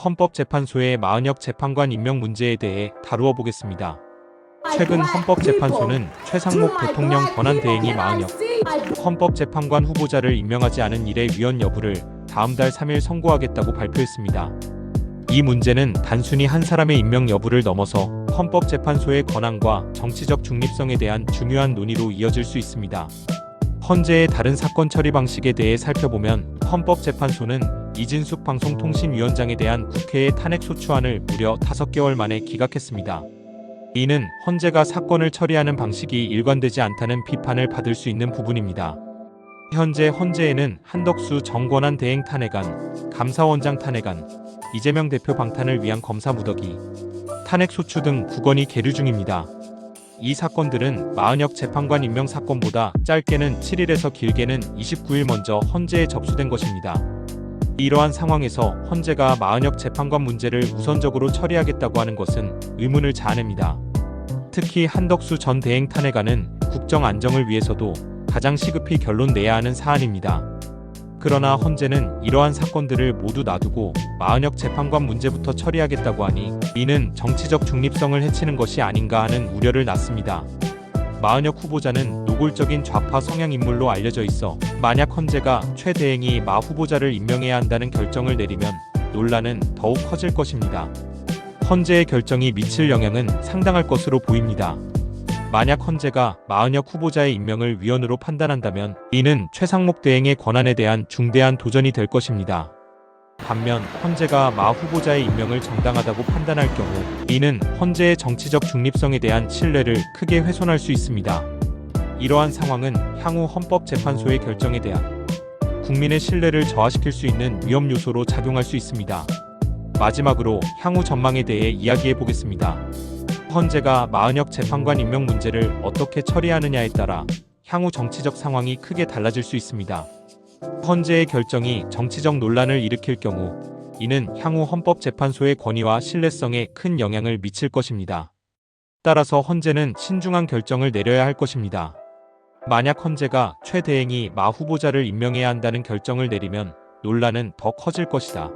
헌법재판소의 마은혁 재판관 임명 문제에 대해 다루어 보겠습니다. 최근 헌법재판소는 최상목 대통령 권한대행이 마은혁 헌법재판관 후보자를 임명하지 않은 일의 위헌 여부를 다음 달 3일 선고하겠다고 발표했습니다. 이 문제는 단순히 한 사람의 임명 여부를 넘어서 헌법재판소의 권한과 정치적 중립성에 대한 중요한 논의로 이어질 수 있습니다. 헌재의 다른 사건 처리 방식에 대해 살펴보면 헌법재판소는 이진숙 방송통신위원장에 대한 국회의 탄핵소추안을 무려 5개월 만에 기각했습니다. 이는 헌재가 사건을 처리하는 방식이 일관되지 않다는 비판을 받을 수 있는 부분입니다. 현재 헌재에는 한덕수 전 권한대행 탄핵안, 감사원장 탄핵안, 이재명 대표 방탄을 위한 검사 무더기, 탄핵소추 등 9건이 계류 중입니다. 이 사건들은 마은혁 재판관 임명 사건보다 짧게는 7일에서 길게는 29일 먼저 헌재에 접수된 것입니다. 이러한 상황에서 헌재가 마은혁 재판관 문제를 우선적으로 처리하겠다고 하는 것은 의문을 자아냅니다. 특히 한덕수 전 대행 탄핵안은 국정 안정을 위해서도 가장 시급히 결론 내야 하는 사안입니다. 그러나 헌재는 이러한 사건들을 모두 놔두고 마은혁 재판관 문제부터 처리하겠다고 하니 이는 정치적 중립성을 해치는 것이 아닌가 하는 우려를 낳습니다. 마은혁 후보자는 노골적인 좌파 성향 인물로 알려져 있어 만약 헌재가 최 대행이 마 후보자를 임명해야 한다는 결정을 내리면 논란은 더욱 커질 것입니다. 헌재의 결정이 미칠 영향은 상당할 것으로 보입니다. 만약 헌재가 마은혁 후보자의 임명을 위헌으로 판단한다면 이는 최상목 대행의 권한에 대한 중대한 도전이 될 것입니다. 반면 헌재가 마 후보자의 임명을 정당하다고 판단할 경우 이는 헌재의 정치적 중립성에 대한 신뢰를 크게 훼손할 수 있습니다. 이러한 상황은 향후 헌법재판소의 결정에 대한 국민의 신뢰를 저하시킬 수 있는 위험 요소로 작용할 수 있습니다. 마지막으로 향후 전망에 대해 이야기해 보겠습니다. 헌재가 마은혁 재판관 임명 문제를 어떻게 처리하느냐에 따라 향후 정치적 상황이 크게 달라질 수 있습니다. 헌재의 결정이 정치적 논란을 일으킬 경우 이는 향후 헌법재판소의 권위와 신뢰성에 큰 영향을 미칠 것입니다. 따라서 헌재는 신중한 결정을 내려야 할 것입니다. 만약 헌재가 최 대행이 마 후보자를 임명해야 한다는 결정을 내리면 논란은 더 커질 것이다.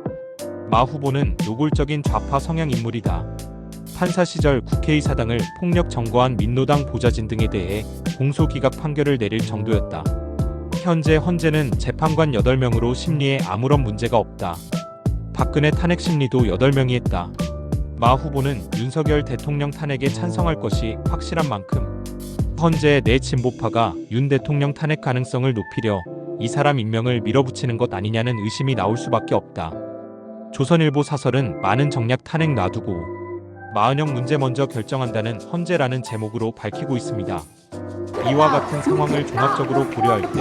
마 후보는 노골적인 좌파 성향 인물이다. 판사 시절 국회의사당을 폭력 점거한 민노당 보좌진 등에 대해 공소기각 판결을 내릴 정도였다. 현재 헌재는 재판관 8명으로 심리에 아무런 문제가 없다. 박근혜 탄핵 심리도 8명이 했다. 마 후보는 윤석열 대통령 탄핵에 찬성할 것이 확실한 만큼 헌재 내 진보파가 윤 대통령 탄핵 가능성을 높이려 이 사람 임명을 밀어붙이는 것 아니냐는 의심이 나올 수밖에 없다. 조선일보 사설은 많은 정략 탄핵 놔두고 마은혁 문제 먼저 결정한다는 헌재라는 제목으로 밝히고 있습니다. 이와 같은 상황을 종합적으로 고려할 때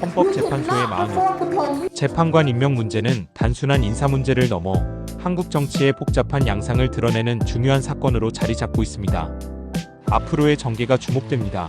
헌법재판소의 마은혁 재판관 임명 문제는 단순한 인사 문제를 넘어 한국 정치의 복잡한 양상을 드러내는 중요한 사건으로 자리 잡고 있습니다. 앞으로의 전개가 주목됩니다.